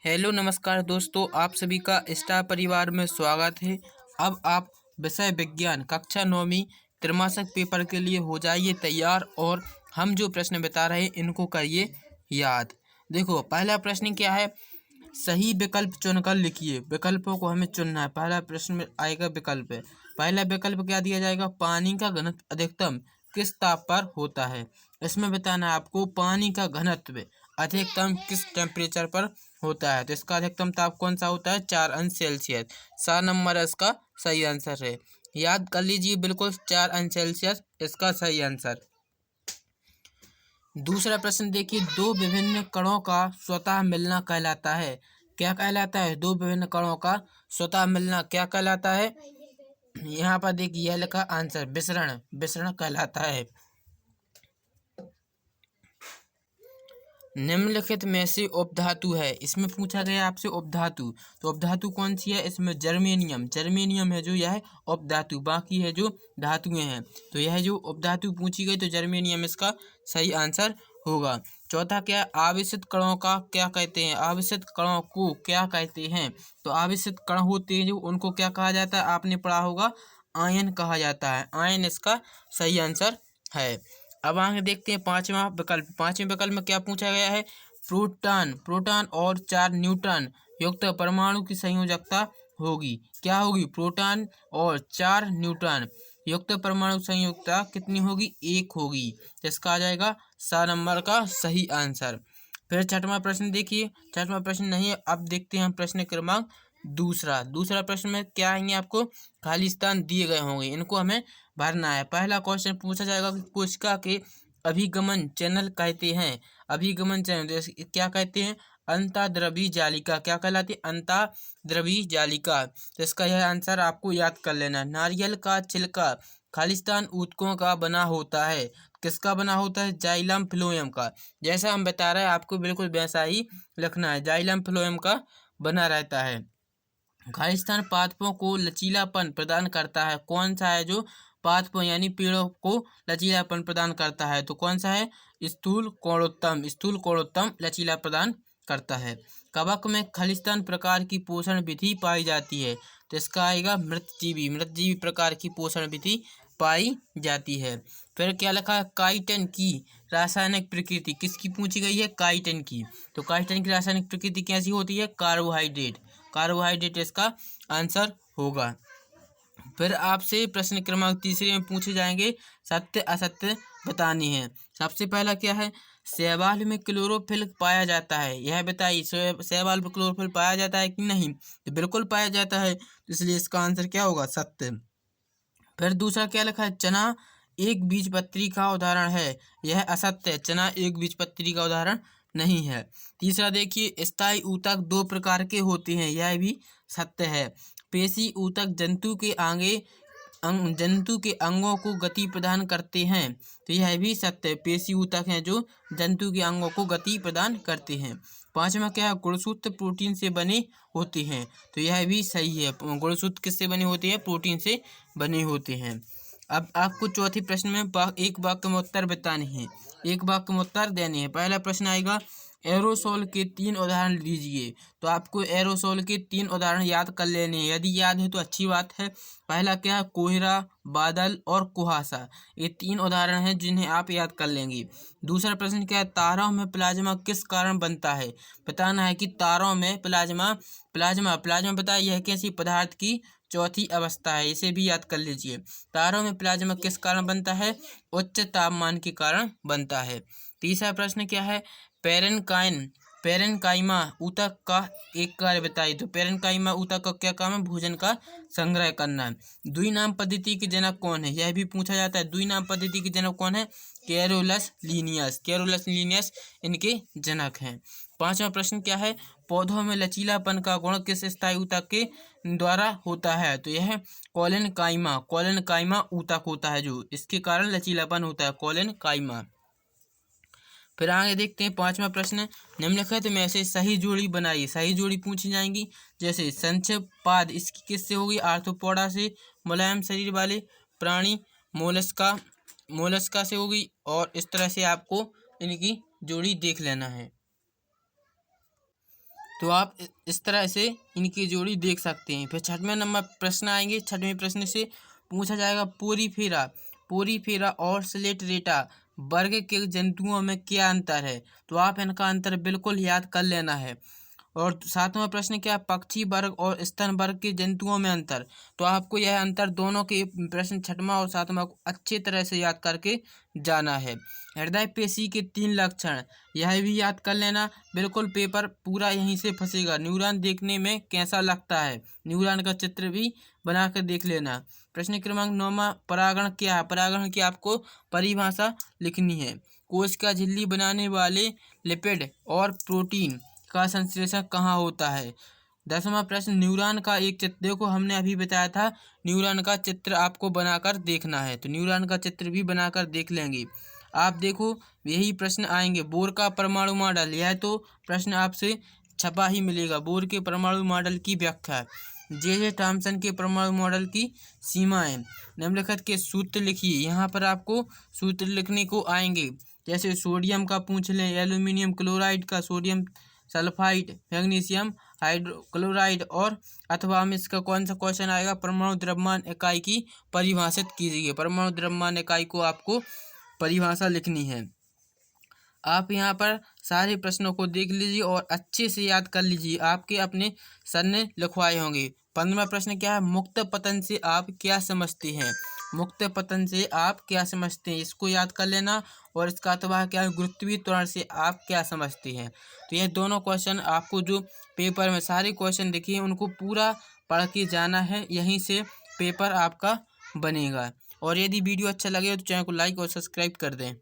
Hello नमस्कार दोस्तों, आप सभी का स्टार परिवार में स्वागत है। अब आप विषय विज्ञान कक्षा 9वीं त्रैमासिक पेपर के लिए हो जाइए तैयार और हम जो प्रश्न बता रहे हैं इनको करिए याद। देखो, पहला प्रश्न क्या है, सही विकल्प चुनकर लिखिए। विकल्पों को हमें चुनना है। पहला प्रश्न में आएगा विकल्प है। पहला विकल्प क्या दिया जाएगा, पानी का घनत्व अधिकतम किस ताप पर होता है। इसमें बताना है आपको पानी का घनत्व अधिकतम किस टेम्परेचर पर होता है। तो इसका अधिकतम ताप कौन सा होता है, 4 अंश सेल्सियस। 7 नंबर इसका सही आंसर है। याद कर लीजिए बिल्कुल, 4 अंश सेल्सियस इसका सही आंसर। दूसरा प्रश्न देखिए, दो विभिन्न कणों का स्वतः मिलना कहलाता है। क्या कहलाता है, दो विभिन्न कणों का स्वतः मिलना क्या कहलाता है। यहाँ पर देखिए यह लिखा आंसर विसरण, विसरण कहलाता है। निम्नलिखित में से उपधातु है, इसमें पूछा गया आपसे उपधातु। तो उपधातु कौन सी है, इसमें जर्मेनियम, जर्मेनियम है जो यह उपधातु, बाकी है जो धातुएं हैं। तो यह जो उपधातु पूछी गई तो जर्मेनियम इसका सही आंसर होगा। चौथा क्या है, आवेशित कणों का क्या कहते हैं। आवेशित कणों को क्या कहते हैं। तो आवेशित कण होते हैं जो, उनको क्या कहा जाता है, आपने पढ़ा होगा आयन कहा जाता है। आयन इसका सही आंसर है। अब आगे देखते हैं पांचवा विकल्प। पांचवें विकल्प में क्या पूछा गया है, प्रोटॉन, प्रोटॉन और 4 न्यूट्रॉन युक्त परमाणु की संयोजकता होगी। क्या होगी, प्रोटॉन और 4 न्यूट्रॉन युक्त परमाणु संयोजकता कितनी होगी, 1 होगी। तो इसका आ जाएगा 7 नंबर का सही आंसर। फिर छठवां प्रश्न देखिए, छठवां प्रश्न नहीं है, अब देखते हैं हम प्रश्न क्रमांक दूसरा। दूसरा प्रश्न में क्या आएंगे, आपको खाली स्थान दिए गए होंगे, इनको हमें भरना है। पहला क्वेश्चन पूछा जाएगा कि कोशिका के अभिगमन चैनल कहते हैं। अभिगमन चैनल जैसे क्या कहते हैं, अंतःद्रवी जालिका। क्या कहलाती है, अंतःद्रवी जालिका। तो इसका यह आंसर आपको याद कर लेना। नारियल का छिलका खालिस्तान ऊतकों का बना होता है। किसका बना होता है, जाइलम फ्लोएम का। जैसा हम बता रहे हैं आपको बिल्कुल वैसा ही लिखना है, जाइलम फ्लोएम का बना रहता है। खालिस्तान पादपों को लचीलापन प्रदान करता है। कौन सा है जो पादपों यानी पेड़ों को लचीलापन प्रदान करता है, तो कौन सा है, स्थूल कोणोत्तम, स्थूल कोणोत्तम लचीला प्रदान करता है। कवक में खालिस्तान प्रकार की पोषण विधि पाई जाती है। तो इसका आएगा मृतजीवी, मृतजीवी प्रकार की पोषण विधि पाई जाती है। फिर क्या लिखा है, काइटिन की रासायनिक प्रकृति किसकी पूछी गई है, काइटिन की। तो काइटिन की रासायनिक प्रकृति कैसी होती है, कार्बोहाइड्रेट, कार्बोहाइड्रेट इसका आंसर होगा। फिर आपसे प्रश्न क्रमांक तीसरे में पूछे जाएंगे सत्य असत्य बतानी है। सबसे पहला क्या है, शैवाल में क्लोरोफिल पाया जाता है, यह बताइए शैवाल में क्लोरोफिल पाया जाता है कि नहीं। तो बिल्कुल पाया जाता है, इसलिए इसका आंसर क्या होगा, सत्य। फिर दूसरा क्या लिखा है, चना एक बीजपत्री का उदाहरण है, यह असत्य है, चना एक बीजपत्री का उदाहरण नहीं है। तीसरा देखिए, स्थायी ऊतक 2 प्रकार के होते हैं, यह भी सत्य है। पेशी ऊतक जंतु के अंगों को गति प्रदान करते हैं, तो यह भी सत्य है। पेशी ऊतक हैं जो जंतु के अंगों को गति प्रदान करते हैं। पांचवा क्या है, गुणसूत्र प्रोटीन से बने होते हैं, तो यह भी सही है। गुणसूत्र किससे बने होते हैं, प्रोटीन से बने होते हैं। अब आपको चौथे प्रश्न में एक वाक्य में उत्तर बताने हैं, एक वाक्य में उत्तर देने हैं। पहला प्रश्न आएगा, एरोसोल के 3 उदाहरण दीजिए। तो आपको एरोसोल के 3 उदाहरण याद कर लेने हैं, यदि याद है तो अच्छी बात है। पहला क्या है, कोहरा, बादल और कुहासा, ये 3 उदाहरण हैं जिन्हें आप याद कर लेंगे। दूसरा प्रश्न क्या है, तारों में प्लाज्मा किस कारण बनता है। बताना है कि तारों में प्लाज्मा, प्लाज्मा प्लाज्मा बताइए यह कैसी पदार्थ की चौथी अवस्था है, इसे भी याद कर लीजिए। तारों में प्लाज्मा किस कारण बनता है, उच्च तापमान के कारण बनता है। तीसरा प्रश्न क्या है, पेरेनकाइमा ऊतक का एक कार्य बताइए। तो पेरेनकाइमा ऊतक का क्या काम है, भोजन का संग्रह करना। द्विनाम पद्धति के जनक कौन है, यह भी पूछा जाता है। द्विनाम पद्धति के जनक कौन है, कैरोलस लीनियस, कैरोलस लीनियस इनके जनक हैं। पांचवा प्रश्न क्या है, पौधों में लचीलापन का गुण किस स्थायी ऊतक के द्वारा होता है। तो यह कोलेनकाइमा, कोलेनकाइमा ऊतक होता है जो, इसके कारण लचीलापन होता है, कोलेनकाइमा। फिर आगे देखते हैं पांचवा प्रश्न, निम्नलिखित में से सही जोड़ी बनाइए। सही जोड़ी पूछी जाएंगी, जैसे संक्षिप्त पाद इसकी किससे होगी, आर्थ्रोपोडा से, मुलायम शरीर वाले प्राणी मोलस्का, मोलस्का से होगी। और इस तरह से आपको इनकी जोड़ी देख लेना है। तो आप इस तरह से इनकी जोड़ी देख सकते हैं। फिर छठवें नंबर प्रश्न आएंगे। छठवें प्रश्न से पूछा जाएगा पोरीफेरा और स्लेटरेटा वर्ग के जंतुओं में क्या अंतर है। तो आप इनका अंतर बिल्कुल याद कर लेना है। और सातवां प्रश्न क्या, पक्षी वर्ग और स्तन वर्ग के जंतुओं में अंतर। तो आपको यह अंतर दोनों के प्रश्न छठवां और सातवां को अच्छी तरह से याद करके जाना है। हृदय पेशी के 3 लक्षण, यह भी याद कर लेना। बिल्कुल पेपर पूरा यहीं से फंसेगा। न्यूरॉन देखने में कैसा लगता है, न्यूरॉन का चित्र भी बना कर देख लेना। प्रश्न क्रमांक 9वां, परागण क्या है। परागण की आपको परिभाषा लिखनी है। कोश का झिल्ली बनाने वाले लिपिड और प्रोटीन का संश्लेषण कहाँ होता है। 10वां प्रश्न, न्यूरॉन का एक चित्र। देखो हमने अभी बताया था न्यूरॉन का चित्र आपको बनाकर देखना है, तो न्यूरॉन का चित्र भी बनाकर देख लेंगे आप। देखो यही प्रश्न आएंगे। बोर का परमाणु मॉडल, यह तो प्रश्न आपसे छपा ही मिलेगा। बोर के परमाणु मॉडल की व्याख्या, जे थॉमसन के परमाणु मॉडल की सीमाएं, निम्नलिखित के सूत्र लिखिए। यहाँ पर आपको सूत्र लिखने को आएंगे। जैसे सोडियम का पूछ लें, एल्यूमिनियम क्लोराइड का, सोडियम सल्फाइड, मैग्नीशियम हाइड्रोक्लोराइड, और अथवा में इसका कौन सा क्वेश्चन आएगा, परमाणु द्रव्यमान इकाई की परिभाषित कीजिए। परमाणु द्रव्यमान इकाई को आपको परिभाषा लिखनी है। आप यहाँ पर सारे प्रश्नों को देख लीजिए और अच्छे से याद कर लीजिए। आपके अपने सर ने लिखवाए होंगे। 15वां प्रश्न क्या है, मुक्त पतन से आप क्या समझते हैं। मुक्त पतन से आप क्या समझते हैं, इसको याद कर लेना। और इसका अथवा क्या है, गुरुत्वीय त्वरण से आप क्या समझते हैं। तो ये दोनों क्वेश्चन आपको जो पेपर में सारे क्वेश्चन देखिए उनको पूरा पढ़ के जाना है, यहीं से पेपर आपका बनेगा। और यदि वीडियो अच्छा लगे तो चैनल को लाइक और सब्सक्राइब कर दें।